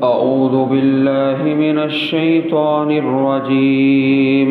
أعوذ بالله من الشيطان الرجيم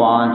5,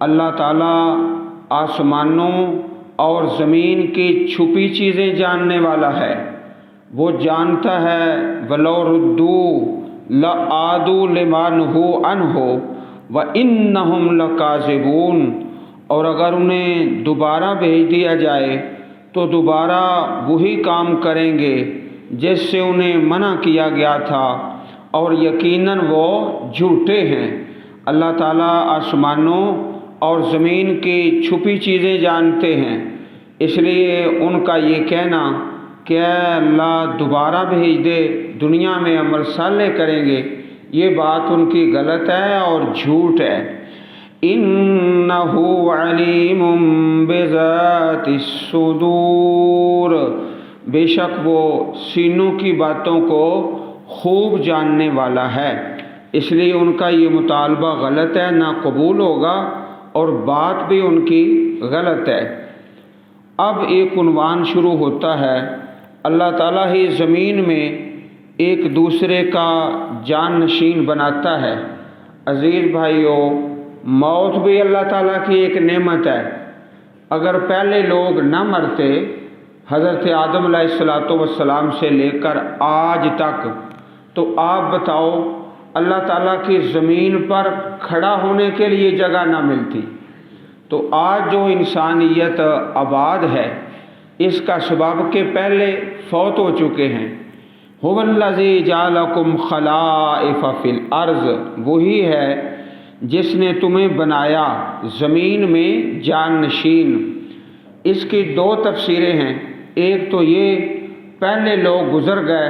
اللہ تعالیٰ آسمانوں اور زمین کی چھپی چیزیں جاننے والا ہے، وہ جانتا ہے وَلَوْ رُدُّوا لَعَادُوا لِمَا نُهُوا عَنْهُ وَإِنَّهُمْ لَكَاذِبُونَ، اور اگر انہیں دوبارہ بھیج دیا جائے تو دوبارہ وہی کام کریں گے جس سے انہیں منع کیا گیا تھا، اور یقیناً وہ جھوٹے ہیں۔ اللہ تعالیٰ آسمانوں اور زمین کی چھپی چیزیں جانتے ہیں، اس لیے ان کا یہ کہنا کہ اے اللہ دوبارہ بھیج دے، دنیا میں عمل صالح کریں گے، یہ بات ان کی غلط ہے اور جھوٹ ہے۔ اِنَّهُ عَلِیمٌ بِذَاتِ الصُّدُورِ، بے شک وہ سینوں کی باتوں کو خوب جاننے والا ہے، اس لیے ان کا یہ مطالبہ غلط ہے، نہ قبول ہوگا اور بات بھی ان کی غلط ہے۔ اب ایک عنوان شروع ہوتا ہے، اللہ تعالیٰ ہی زمین میں ایک دوسرے کا جان نشین بناتا ہے۔ عزیز بھائیو، موت بھی اللہ تعالیٰ کی ایک نعمت ہے۔ اگر پہلے لوگ نہ مرتے، حضرت آدم علیہ السلام سے لے کر آج تک، تو آپ بتاؤ اللہ تعالیٰ کی زمین پر کھڑا ہونے کے لیے جگہ نہ ملتی۔ تو آج جو انسانیت آباد ہے، اس کا سبب کہ پہلے فوت ہو چکے ہیں۔ هُوَ الَّذِي جَعَلَكُمْ خَلَائِفَ فِي الْأَرْضِ، وہی ہے جس نے تمہیں بنایا زمین میں جان نشین۔ اس کی دو تفسیریں ہیں، ایک تو یہ پہلے لوگ گزر گئے،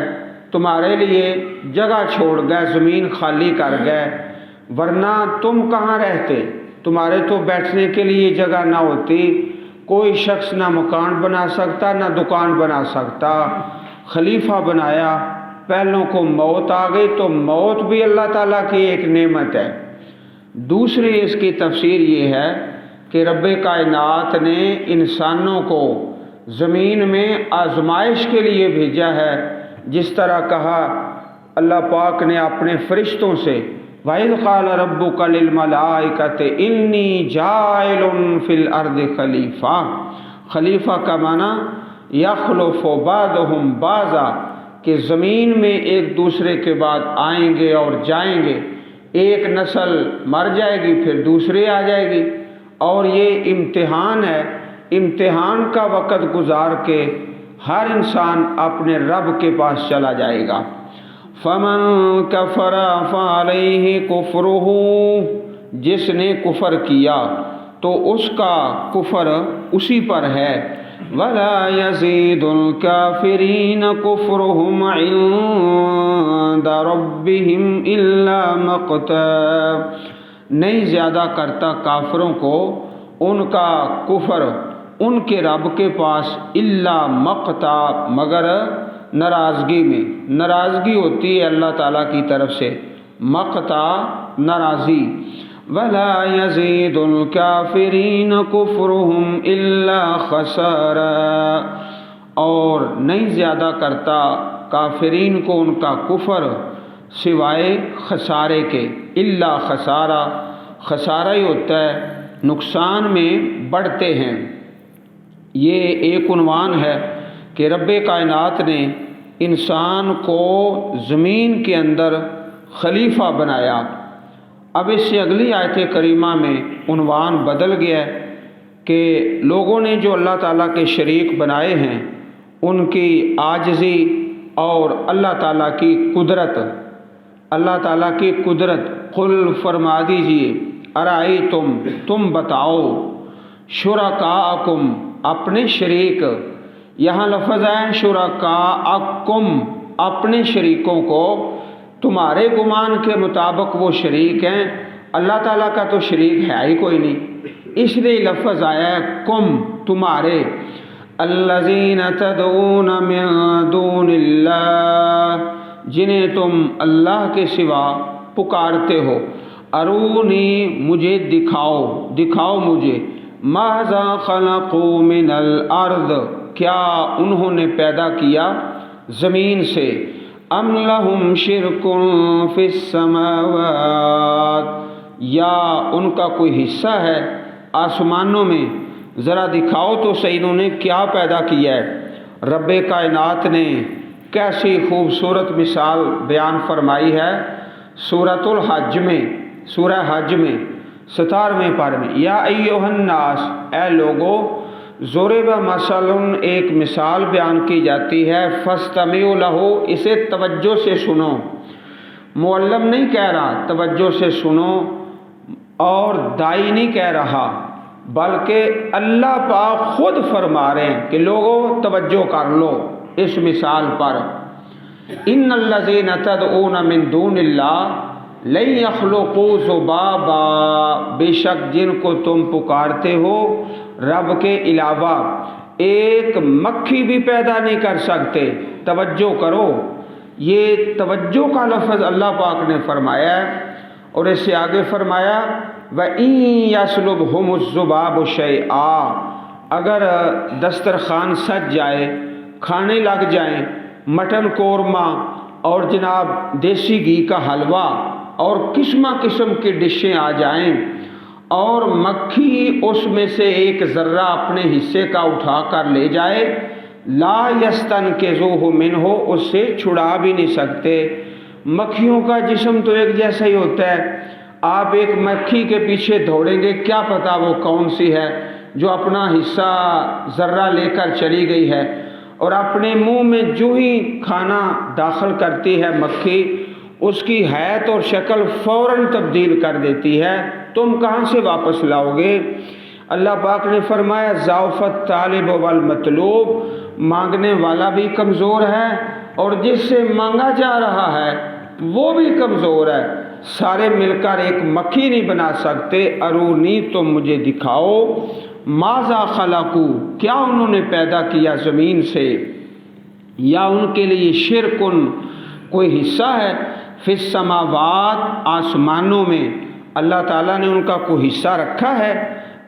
تمہارے لیے جگہ چھوڑ گئے، زمین خالی کر گئے، ورنہ تم کہاں رہتے، تمہارے تو بیٹھنے کے لیے جگہ نہ ہوتی، کوئی شخص نہ مکان بنا سکتا نہ دکان بنا سکتا، خلیفہ بنایا، پہلوں کو موت آ گئی، تو موت بھی اللہ تعالیٰ کی ایک نعمت ہے۔ دوسری اس کی تفسیر یہ ہے کہ رب کائنات نے انسانوں کو زمین میں آزمائش کے لیے بھیجا ہے، جس طرح کہا اللہ پاک نے اپنے فرشتوں سے وَإِذْ قَالَ رَبُّكَ لِلْمَلَائِكَةِ إِنِّي جَاعِلٌ فِي الْأَرْضِ خَلِيفَةً، خلیفہ کا معنی یخلف بعضهم بعضا، کہ زمین میں ایک دوسرے کے بعد آئیں گے اور جائیں گے، ایک نسل مر جائے گی پھر دوسری آ جائے گی، اور یہ امتحان ہے، امتحان کا وقت گزار کے ہر انسان اپنے رب کے پاس چلا جائے گا۔ فَمَن كَفَرَ فَعَلَيْهِ كُفْرُهُ، جس نے کفر کیا تو اس کا کفر اسی پر ہے۔ وَلَا يَزِيدُ الْكَافِرِينَ كُفْرُهُمْ عِندَ رَبِّهِمْ إِلَّا مَقْتًا، نہیں زیادہ کرتا کافروں کو ان کا کفر ان کے رب کے پاس الا مقتا، مگر ناراضگی میں۔ ناراضگی ہوتی ہے اللہ تعالیٰ کی طرف سے، مقتا ناراضی۔ وَلَا يَزِيدُ الْكَافِرِينَ كُفْرُهُمْ إِلَّا خَسَارًا، اور نہیں زیادہ کرتا کافرین کو ان کا کفر سوائے خسارے کے۔ الا خسارہ، خسارہ ہی ہوتا ہے، نقصان میں بڑھتے ہیں۔ یہ ایک عنوان ہے کہ رب کائنات نے انسان کو زمین کے اندر خلیفہ بنایا۔ اب اس سے اگلی آیت کریمہ میں عنوان بدل گیا ہے کہ لوگوں نے جو اللہ تعالیٰ کے شریک بنائے ہیں ان کی عاجزی اور اللہ تعالیٰ کی قدرت، اللہ تعالیٰ کی قدرت۔ قل فرما دیجئے، ارائیتم، تم بتاؤ، شرکاءکم، اپنے شریک، یہاں لفظ ہے شرکاءکم، اپنے شریکوں کو، تمہارے گمان کے مطابق وہ شریک ہیں، اللہ تعالیٰ کا تو شریک ہے ہی کوئی نہیں، اس لیے لفظ آیا ہے کم، تمہارے۔ الذین تدعون من دون اللہ، جنہیں تم اللہ کے سوا پکارتے ہو۔ ارونی، مجھے دکھاؤ، دکھاؤ مجھے، ماذا خلقوا من الارض، کیا انہوں نے پیدا کیا زمین سے، ام لہم شرک فی السماوات، یا ان کا کوئی حصہ ہے آسمانوں میں؟ ذرا دکھاؤ تو صحیح انہوں نے کیا پیدا کیا ہے۔ رب کائنات نے کیسی خوبصورت مثال بیان فرمائی ہے سورۃ الحج میں، سورہ حج میں 17ویں پارے میں، یا ایھا الناس، اے لوگو، ضرب مثل، ایک مثال بیان کی جاتی ہے، فاستمعوا لہ، اسے توجہ سے سنو۔ معلم نہیں کہہ رہا، توجہ سے سنو، اور دائی نہیں کہہ رہا، بلکہ اللہ پاک خود فرما رہے ہیں کہ لوگوں توجہ کر لو اس مثال پر۔ ان الذین تدعون من دون اللہ لن یخلقوا ذبابا، بے شک جن کو تم پکارتے ہو رب کے علاوہ ایک مکھی بھی پیدا نہیں کر سکتے۔ توجہ کرو، یہ توجہ کا لفظ اللہ پاک نے فرمایا ہے، اور اس سے آگے فرمایا وَإِن يَسْلُبْهُمُ الذُّبَابُ شَيْئًا، اگر دسترخوان سج جائے، کھانے لگ جائیں مٹن قورمہ اور جناب دیسی گھی کا حلوہ اور قسمہ قسم کی ڈشیں آ جائیں، اور مکھی اس میں سے ایک ذرہ اپنے حصے کا اٹھا کر لے جائے، لا یستنقذوہ منہ، اس سے چھڑا بھی نہیں سکتے۔ مکھیوں کا جسم تو ایک جیسا ہی ہوتا ہے، آپ ایک مکھی کے پیچھے دوڑیں گے، کیا پتا وہ کون سی ہے جو اپنا حصہ ذرہ لے کر چلی گئی ہے، اور اپنے منہ میں جو ہی کھانا داخل کرتی ہے مکھی، اس کی حیت اور شکل فوراً تبدیل کر دیتی ہے، تم کہاں سے واپس لاؤ گے؟ اللہ پاک نے فرمایا ضعف الطالب والمطلوب، مانگنے والا بھی کمزور ہے اور جس سے مانگا جا رہا ہے وہ بھی کمزور ہے، سارے مل کر ایک مکھی نہیں بنا سکتے۔ ارونی، تم مجھے دکھاؤ، ماذا خلقو، کیا انہوں نے پیدا کیا زمین سے، یا ان کے لیے شرکن، کوئی حصہ ہے، فی السماوات، آسمانوں میں، اللہ تعالیٰ نے ان کا کوئی حصہ رکھا ہے؟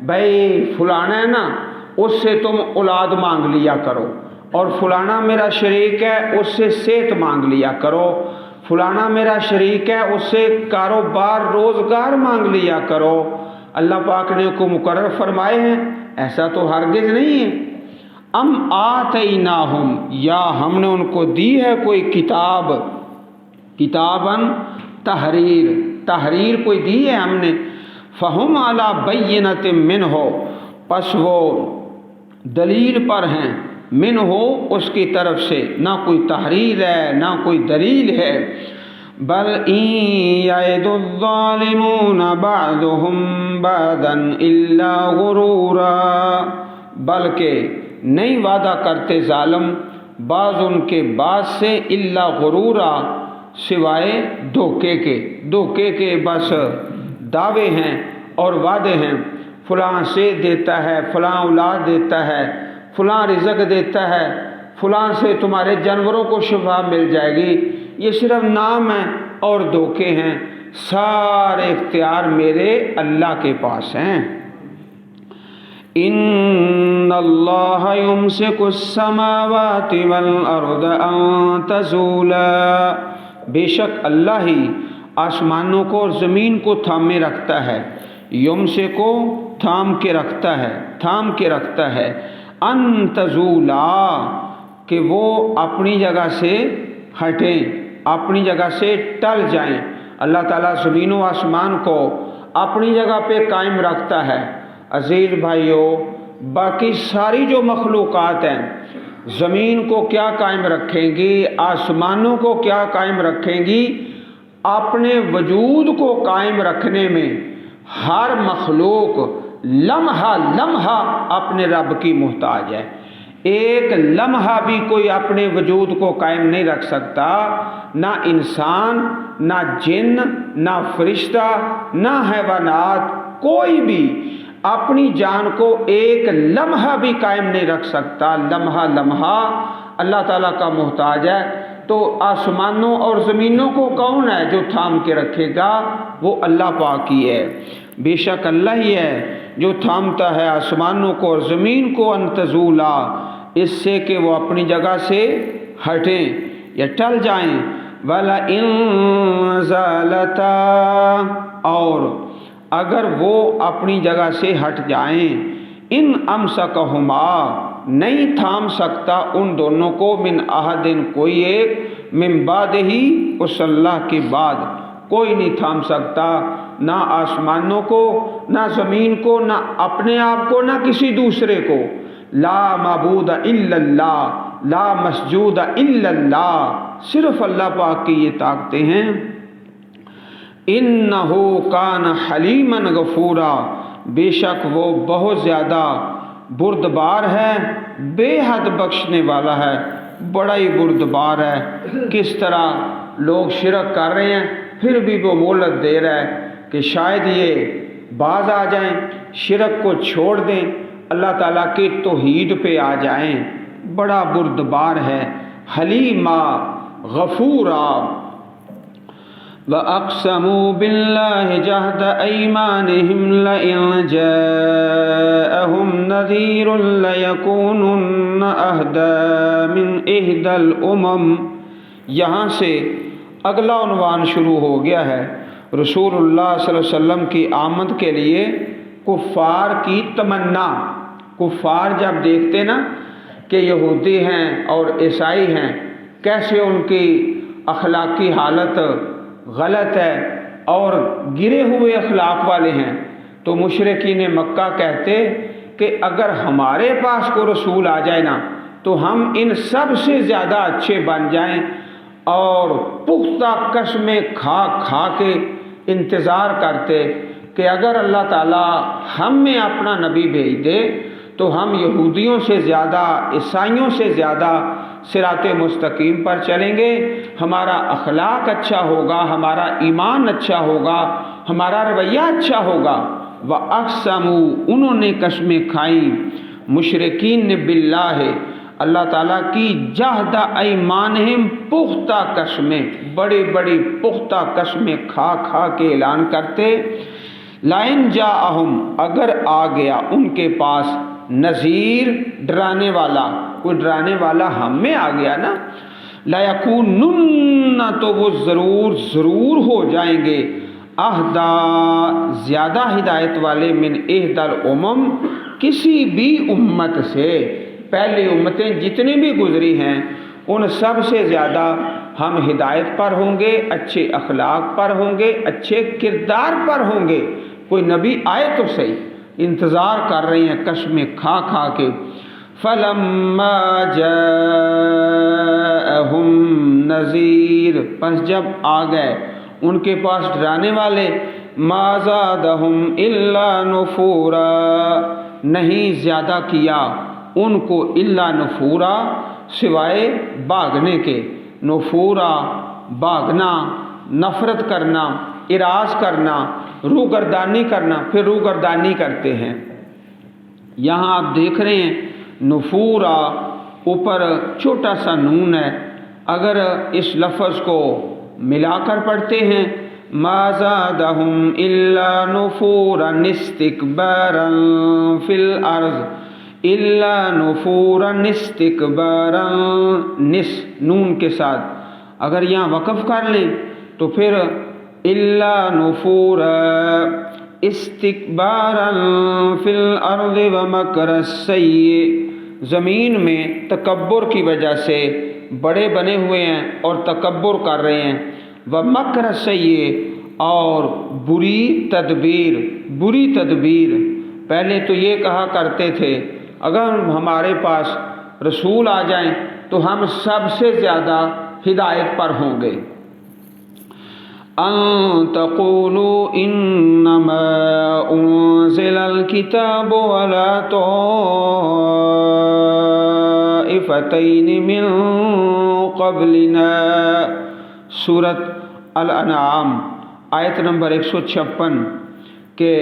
بھائی فلانا ہے نا، اس سے تم اولاد مانگ لیا کرو، اور فلانا میرا شریک ہے، اس سے صحت مانگ لیا کرو، فلانا میرا شریک ہے، اس سے کاروبار روزگار مانگ لیا کرو۔ اللہ پاک نے کو مقرر فرمائے ہیں؟ ایسا تو ہرگز نہیں ہے۔ ام آتیناہم، یا ہم نے ان کو دی ہے کوئی کتاب، کتاباً تحریر، تحریر کوئی دی ہے ہم نے، فہم علی بینۃ منہ، پس وہ دلیل پر ہیں، منہ، اس کی طرف سے، نہ کوئی تحریر ہے نہ کوئی دلیل ہے۔ بل ان یعد الظالمون بعضهم بعضا الا غرورا، بلکہ نہیں وعدہ کرتے ظالم بعض ان کے بعض سے، الا غرورا، سوائے دھوکے کے، دھوکے کے بس دعوے ہیں اور وعدے ہیں، فلاں سے دیتا ہے، فلاں اولاد دیتا ہے، فلاں رزق دیتا ہے، فلاں سے تمہارے جانوروں کو شفا مل جائے گی، یہ صرف نام ہے اور دھوکے ہیں، سارے اختیار میرے اللہ کے پاس ہیں۔ ان اللہ یمسک السماوات والارض ان تزولا، بے شک اللہ ہی آسمانوں کو اور زمین کو تھامے رکھتا ہے، یمسکو، تھام کے رکھتا ہے، تھام کے رکھتا ہے، ان تزولا، کہ وہ اپنی جگہ سے ہٹیں، اپنی جگہ سے ٹل جائیں۔ اللہ تعالیٰ زمین و آسمان کو اپنی جگہ پہ قائم رکھتا ہے۔ عزیز بھائیو، باقی ساری جو مخلوقات ہیں، زمین کو کیا قائم رکھیں گی، آسمانوں کو کیا قائم رکھیں گی، اپنے وجود کو قائم رکھنے میں ہر مخلوق لمحہ لمحہ اپنے رب کی محتاج ہے۔ ایک لمحہ بھی کوئی اپنے وجود کو قائم نہیں رکھ سکتا، نہ انسان، نہ جن، نہ فرشتہ، نہ حیوانات، کوئی بھی اپنی جان کو ایک لمحہ بھی قائم نہیں رکھ سکتا، لمحہ لمحہ اللہ تعالیٰ کا محتاج ہے۔ تو آسمانوں اور زمینوں کو کون ہے جو تھام کے رکھے گا؟ وہ اللہ پاک ہی ہے، بے شک اللہ ہی ہے جو تھامتا ہے آسمانوں کو اور زمین کو، ان تزولا، اس سے کہ وہ اپنی جگہ سے ہٹیں یا ٹل جائیں، وَلَئِن زَالَتَا، اور اگر وہ اپنی جگہ سے ہٹ جائیں، ان امسکہما نہیں تھام سکتا ان دونوں کو، من احدن کوئی ایک، من بعد ہی اس اللہ کے بعد کوئی نہیں تھام سکتا، نہ آسمانوں کو، نہ زمین کو، نہ اپنے آپ کو، نہ کسی دوسرے کو۔ لا معبود الا اللہ، لا مسجود الا اللہ، صرف اللہ پاک کی یہ طاقتیں ہیں۔ انہ کان حلیما غفورا، بے شک وہ بہت زیادہ بردبار ہے، بے حد بخشنے والا ہے، بڑا ہی بردبار ہے۔ کس طرح لوگ شرک کر رہے ہیں پھر بھی وہ مہلت دے رہا ہے کہ شاید یہ باز آ جائیں، شرک کو چھوڑ دیں، اللہ تعالیٰ کے توحید پہ آ جائیں۔ بڑا بردبار ہے، حلیما غفورا۔ وَأَقْسَمُوا بِاللَّهِ جَهْدَ أَيْمَانِهِمْ لَئِن جَاءَهُمْ نَذِيرٌ لَيَكُونُنَّ أَهْدَىٰ مِنْ إِحْدَى الْأُمَمِ۔ یہاں سے اگلا عنوان شروع ہو گیا ہے، رسول اللہ صلی اللہ علیہ وسلم کی آمد کے لیے کفار کی تمنا۔ کفار جب دیکھتے نا کہ یہودی ہیں اور عیسائی ہیں، کیسے ان کی اخلاقی حالت غلط ہے اور گرے ہوئے اخلاق والے ہیں، تو مشرکین مکہ کہتے کہ اگر ہمارے پاس کوئی رسول آ جائے نا تو ہم ان سب سے زیادہ اچھے بن جائیں، اور پختہ قسمیں کھا کھا کے انتظار کرتے کہ اگر اللہ تعالیٰ ہم میں اپنا نبی بھیج دے تو ہم یہودیوں سے زیادہ، عیسائیوں سے زیادہ صراط مستقیم پر چلیں گے، ہمارا اخلاق اچھا ہوگا، ہمارا ایمان اچھا ہوگا، ہمارا رویہ اچھا ہوگا۔ وَأَقْسَمُوا، انہوں نے قسمیں کھائیں، مشرکین نے، باللہ، اللہ تعالیٰ کی، جہد ایمانہم، پختہ قسمیں، بڑی بڑی پختہ قسمیں کھا کھا کے اعلان کرتے، لَئِن جَاءَہُمْ، اگر آ گیا ان کے پاس، نذیر، ڈرانے والا، کوئی ڈرانے والا ہم میں آ گیا نا، لَيَكُونُنَّ، تو وہ ضرور ہو جائیں گے، اہدیٰ، زیادہ ہدایت والے، من احدى الامم، کسی بھی امت سے، پہلی امتیں جتنی بھی گزری ہیں ان سب سے زیادہ ہم ہدایت پر ہوں گے، اچھے اخلاق پر ہوں گے، اچھے کردار پر ہوں گے۔ کوئی نبی آئے تو صحیح، انتظار کر رہے ہیں قسمیں کھا کھا کے۔ فَلَمَّا جَاءَهُمْ نَذِيرٌ، پس جب آ گئے ان کے پاس ڈرانے والے، مَا زَادَهُمْ إِلَّا نُفُورًا، نہیں زیادہ کیا ان کو، الا نفورا، سوائے بھاگنے کے۔ نفورا، بھاگنا، نفرت کرنا، اراض کرنا، روگردانی کرنا، پھر روگردانی کرتے ہیں۔ یہاں آپ دیکھ رہے ہیں نفورا، اوپر چھوٹا سا نون ہے، اگر اس لفظ کو ملا کر پڑھتے ہیں، ما زادہم الا نفورا استکبارا فی الارض، الا نفورا استکبارا، نون کے ساتھ اگر یہاں وقف کر لیں تو پھر الا نفورا استکبارا فی الارض ومکر السیئ، زمین میں تکبر کی وجہ سے بڑے بنے ہوئے ہیں اور تکبر کر رہے ہیں، ومکر السیئ، اور بری تدبیر۔ پہلے تو یہ کہا کرتے تھے اگر ہمارے پاس رسول آ جائیں تو ہم سب سے زیادہ ہدایت پر ہوں گے۔ ان تقولوا انما انزل الكتاب ولا طائفتین من قبلنا، سورۃ الانعام آیت نمبر 156، کہ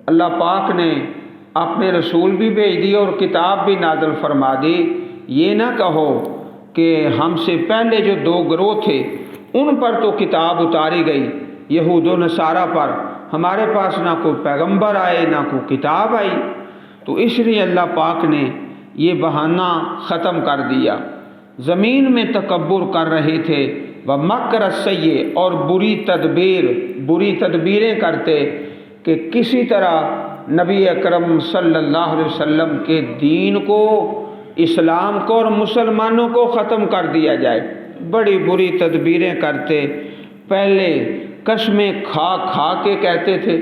اللہ پاک نے اپنے رسول بھی بھیج دی اور کتاب بھی نازل فرما دی، یہ نہ کہو کہ ہم سے پہلے جو دو گروہ تھے ان پر تو کتاب اتاری گئی، یہود و نصارہ پر، ہمارے پاس نہ کوئی پیغمبر آئے نہ کوئی کتاب آئی، تو اس لیے اللہ پاک نے یہ بہانہ ختم کر دیا۔ زمین میں تکبر کر رہے تھے، ومکر السیئ، اور بری تدبیریں کرتے، کہ کسی طرح نبی اکرم صلی اللہ علیہ وسلم کے دین کو، اسلام کو اور مسلمانوں کو ختم کر دیا جائے۔ بڑی بری تدبیریں کرتے، پہلے قسمیں کھا کھا کے کہتے تھے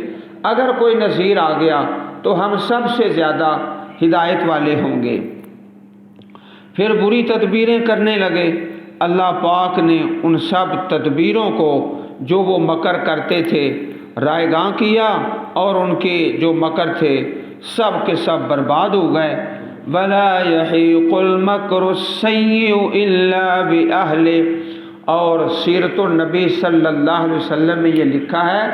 اگر کوئی نذیر آ گیا تو ہم سب سے زیادہ ہدایت والے ہوں گے۔ پھر بری تدبیریں کرنے لگے۔ اللہ پاک نے ان سب تدبیروں کو جو وہ مکر کرتے تھے رائے گاں کیا، اور ان کے جو مکر تھے سب کے سب برباد ہو گئے۔ وَلَا يَحِيقُ الْمَكْرُ السَّيِّئُ إِلَّا بِأَهْلِهِ، اور سیرت النبی صلی اللہ علیہ وسلم میں یہ لکھا ہے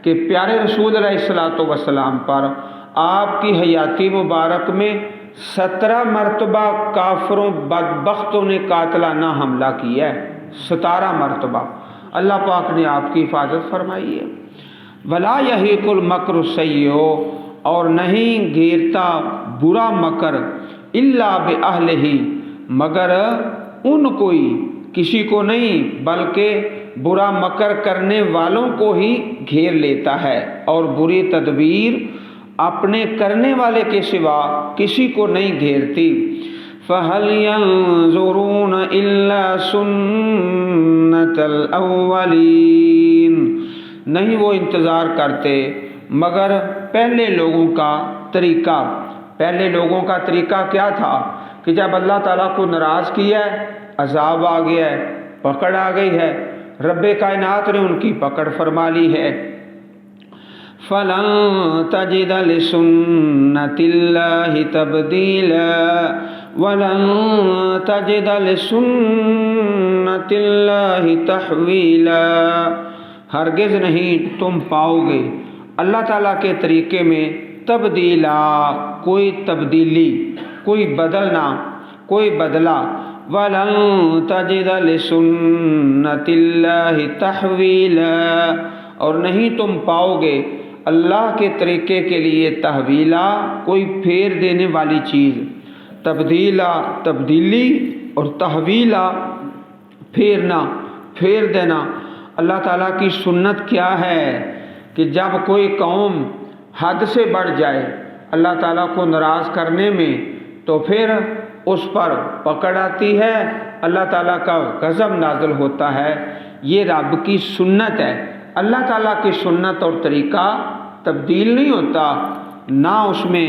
کہ پیارے رسول علیہ الصلوۃ والسلام پر آپ کی حیاتی مبارک میں 17 مرتبہ کافروں بدبختوں نے قاتلانہ حملہ کیا ہے۔ 17 مرتبہ اللہ پاک نے آپ کی حفاظت فرمائی ہے۔ وَلَا يَحِيقُ الْمَكْرُ السَّيِّئُ، اور نہیں گھیرتا برا مکر الا بِأَهْلِهِ، مگر ان کوئی، کسی کو نہیں بلکہ برا مکر کرنے والوں کو ہی گھیر لیتا ہے، اور بری تدبیر اپنے کرنے والے کے سوا کسی کو نہیں گھیرتی۔ فَهَلْ يَنظُرُونَ إِلَّا سُنَّةَ الْأَوَّلِينَ، نہیں وہ انتظار کرتے مگر پہلے لوگوں کا طریقہ۔ پہلے لوگوں کا طریقہ کیا تھا کہ جب اللہ تعالیٰ کو ناراض کیا ہے، عذاب آ گیا ہے، پکڑ آ گئی ہے، رب کائنات نے ان کی پکڑ فرما لی ہے۔ فَلَن تَجِدَ لِسُنَّةِ اللَّهِ تَبْدِيلًا وَلَن تَجِدَ لِسُنَّةِ اللَّهِ تَحْوِيلًا، ہرگز نہیں تم پاؤ گے اللہ تعالیٰ کے طریقے میں تبدیلا، کوئی تبدیلی، کوئی بدلنا، کوئی بدلہ۔ وَلَن تَجِدَ لِسُنَّةِ اللَّهِ تَحْوِيلًا، اور نہیں تم پاؤ گے اللہ کے طریقے کے لیے تحویلا، کوئی پھیر دینے والی چیز۔ تبدیلا تبدیلی اور تحویلا پھیرنا، پھیر دینا۔ اللہ تعالیٰ کی سنت کیا ہے کہ جب کوئی قوم حد سے بڑھ جائے اللہ تعالیٰ کو ناراض کرنے میں تو پھر اس پر پکڑ آتی ہے، اللہ تعالیٰ کا غضب نازل ہوتا ہے۔ یہ رب کی سنت ہے۔ اللہ تعالیٰ کی سنت اور طریقہ تبدیل نہیں ہوتا، نہ اس میں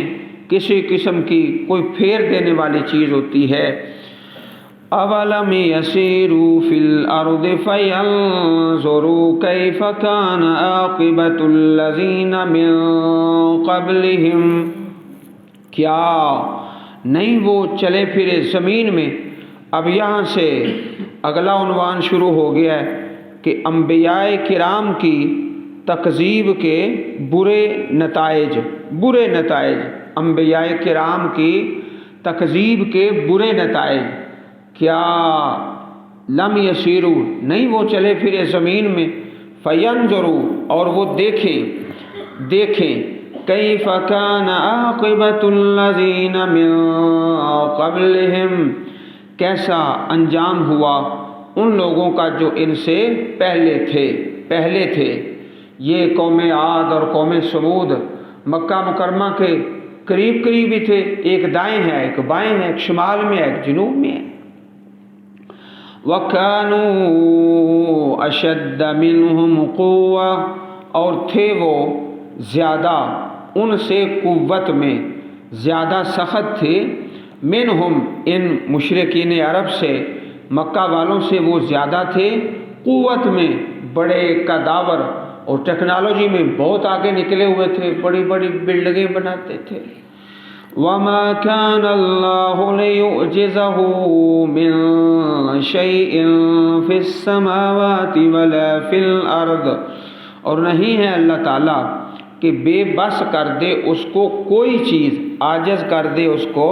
کسی قسم کی کوئی پھیر دینے والی چیز ہوتی ہے۔ اولم یسیروا فی الارض فینظروا کیف کان عاقبۃ الذین من قبلہم، کیا نہیں وہ چلے پھرے زمین میں۔ اب یہاں سے اگلا عنوان شروع ہو گیا ہے کہ انبیاء کرام کی تکذیب کے برے نتائج، برے نتائج، انبیاء کرام کی تکذیب کے برے نتائج۔ کیا لم یسیرو، نہیں وہ چلے پھرے زمین میں، فینظروا، اور وہ دیکھیں کیف کان عاقبۃ الذین من قبلہم، کیسا انجام ہوا ان لوگوں کا جو ان سے پہلے تھے۔ یہ قوم عاد اور قوم سمود مکہ مکرمہ کے قریب ہی تھے، ایک دائیں ہے، ایک بائیں ہے، ایک شمال میں ہے، ایک جنوب میں ہے۔ وَكَانُوا أَشَدَّ مِنْهُمْ قُوَّةً، اور تھے وہ زیادہ ان سے قوت میں، زیادہ سخت تھے، منہم ان مشرکین عرب سے، مکہ والوں سے وہ زیادہ تھے قوت میں، بڑے قداور اور ٹیکنالوجی میں بہت آگے نکلے ہوئے تھے، بڑی بڑی بلڈنگیں بناتے تھے۔ وَمَا كَانَ اللَّهُ لِيُعْجِزَهُ مِن شَيْءٍ فِي السَّمَاوَاتِ وَلَا فِي الْأَرْضِ، اور نہیں ہے اللہ تعالیٰ کہ بے بس کر دے اس کو کوئی چیز، عاجز کر دے اس کو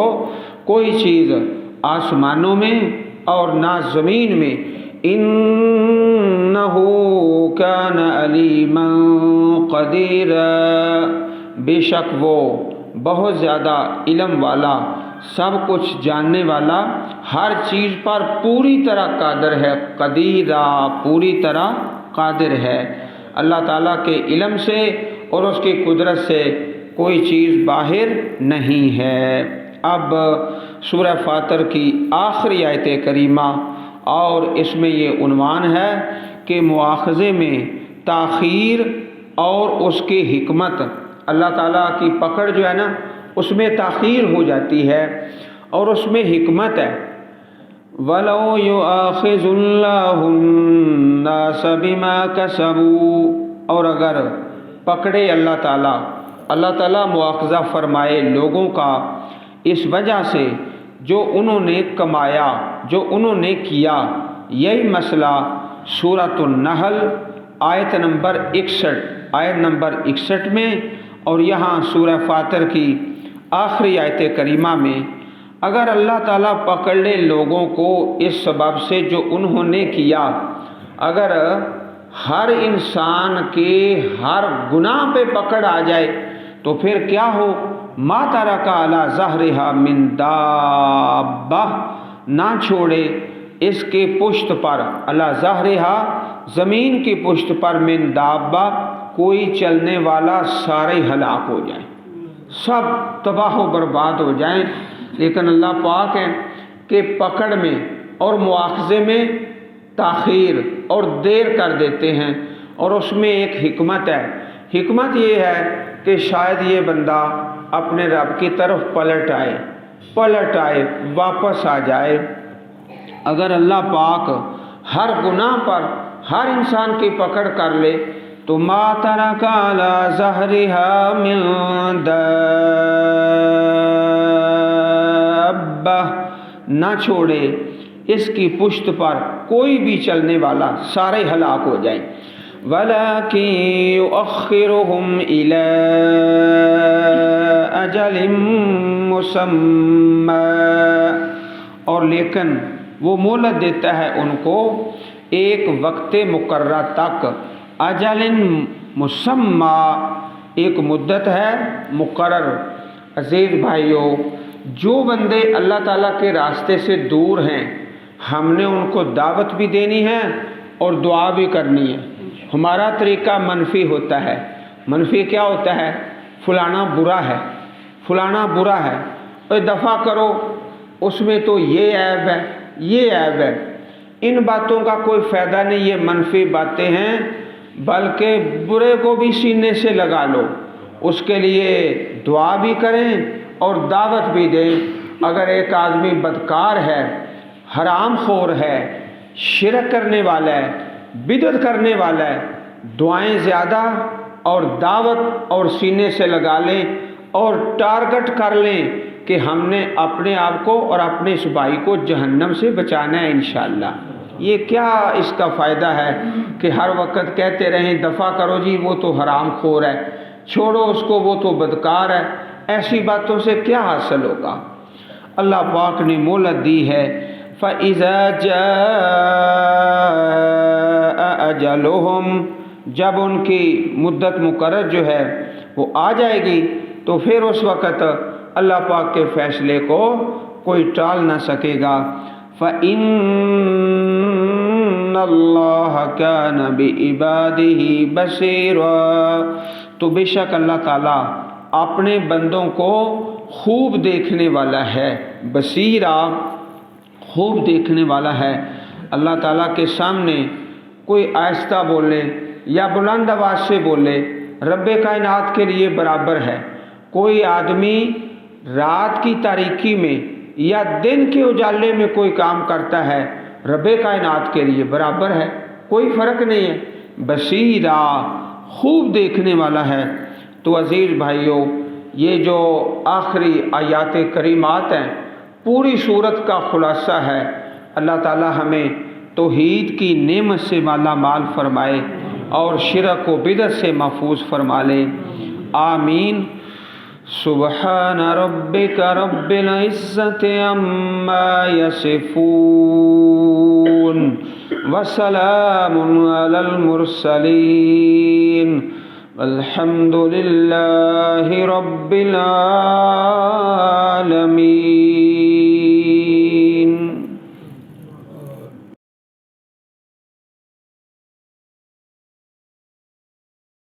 کوئی چیز آسمانوں میں اور نہ زمین میں۔ انہ کان علیما قدیرا، بے شک وہ بہت زیادہ علم والا، سب کچھ جاننے والا، ہر چیز پر پوری طرح قادر ہے۔ قدیرا، پوری طرح قادر ہے۔ اللہ تعالیٰ کے علم سے اور اس کی قدرت سے کوئی چیز باہر نہیں ہے۔ اب سورہ فاتر کی آخری آیت کریمہ، اور اس میں یہ عنوان ہے کہ مواخذے میں تاخیر اور اس کی حکمت، اللہ تعالیٰ کی پکڑ جو ہے نا اس میں تاخیر ہو جاتی ہے اور اس میں حکمت ہے۔ وَلَوْ يُؤَاخِذُ اللَّهُ النَّاسَ بِمَا كَسَبُوا، اور اگر پکڑے اللہ تعالیٰ مواخذہ فرمائے لوگوں کا اس وجہ سے جو انہوں نے کمایا، جو انہوں نے کیا۔ یہی مسئلہ سورۃ النحل آیت نمبر 61 میں اور یہاں سورہ فاتر کی آخری آیت کریمہ میں، اگر اللہ تعالیٰ پکڑ لے لوگوں کو اس سبب سے جو انہوں نے کیا، اگر ہر انسان کے ہر گناہ پہ پکڑ آ جائے تو پھر کیا ہو؟ ما ترک علی ظہرہا من دابہ، نہ چھوڑے اس کے پشت پر، علی ظہرہا زمین کی پشت پر، من دابہ کوئی چلنے والا، سارے ہلاک ہو جائیں، سب تباہ و برباد ہو جائیں۔ لیکن اللہ پاک ہے کہ پکڑ میں اور مواخذے میں تاخیر اور دیر کر دیتے ہیں، اور اس میں ایک حکمت ہے۔ حکمت یہ ہے کہ شاید یہ بندہ اپنے رب کی طرف پلٹ آئے، واپس آ جائے۔ اگر اللہ پاک ہر گناہ پر ہر انسان کی پکڑ کر لے تو ما ترک علی ظہرہا من دابہ، نہ چھوڑے اس کی پشت پر کوئی بھی چلنے والا، سارے ہلاک ہو جائیں۔ وَلَكِنْ يُؤَخِّرُهُمْ إِلَىٰ أَجَلٍ مُّسَمًّى، اور لیکن وہ مہلت دیتا ہے ان کو ایک وقت مقررہ تک، اجل مسمى، ایک مدت ہے مقرر۔ عزیز بھائیو، جو بندے اللہ تعالیٰ کے راستے سے دور ہیں، ہم نے ان کو دعوت بھی دینی ہے اور دعا بھی کرنی ہے۔ ہمارا طریقہ منفی ہوتا ہے۔ منفی کیا ہوتا ہے؟ فلانا برا ہے، فلانا برا ہے، اے دفع کرو، اس میں تو یہ عیب ہے، یہ عیب ہے۔ ان باتوں کا کوئی فائدہ نہیں، یہ منفی باتیں ہیں، بلکہ برے کو بھی سینے سے لگا لو، اس کے لیے دعا بھی کریں اور دعوت بھی دیں۔ اگر ایک آدمی بدکار ہے، حرام خور ہے، شرک کرنے والا ہے، بدعت کرنے والا ہے، دعائیں زیادہ اور دعوت اور سینے سے لگا لیں اور ٹارگٹ کر لیں کہ ہم نے اپنے آپ کو اور اپنے اس بھائی کو جہنم سے بچانا ہے انشاءاللہ۔ یہ کیا اس کا فائدہ ہے کہ ہر وقت کہتے رہیں دفع کرو جی وہ تو حرام خور ہے، چھوڑو اس کو وہ تو بدکار ہے۔ ایسی باتوں سے کیا حاصل ہوگا؟ اللہ پاک نے مہلت دی ہے، فَإِذَا جَاءَ أَجَلُهُمْ، جب ان کی مدت مقرر جو ہے وہ آ جائے گی تو پھر اس وقت اللہ پاک کے فیصلے کو کوئی ٹال نہ سکے گا۔ فَإِنَّ اللَّهَ كَانَ بِعِبَادِهِ بَصِيرًا، تو بے شک اللہ تعالیٰ اپنے بندوں کو خوب دیکھنے والا ہے۔ بصیرہ، خوب دیکھنے والا ہے۔ اللہ تعالیٰ کے سامنے کوئی آہستہ بولے یا بلند آواز سے بولے، رب کائنات کے لیے برابر ہے۔ کوئی آدمی رات کی تاریکی میں یا دن کے اجالے میں کوئی کام کرتا ہے، رب کائنات کے لیے برابر ہے، کوئی فرق نہیں ہے۔ بصیرہ، خوب دیکھنے والا ہے۔ تو عزیز بھائیو، یہ جو آخری آیات کریمات ہیں، پوری صورت کا خلاصہ ہے۔ اللہ تعالی ہمیں توحید کی نعمت سے مالا مال فرمائے اور شرک و بدعت سے محفوظ فرما لے، آمین۔ سبحان ربک رب العزت عما یصفون وسلام علی المرسلین والحمد للہ رب العالمین۔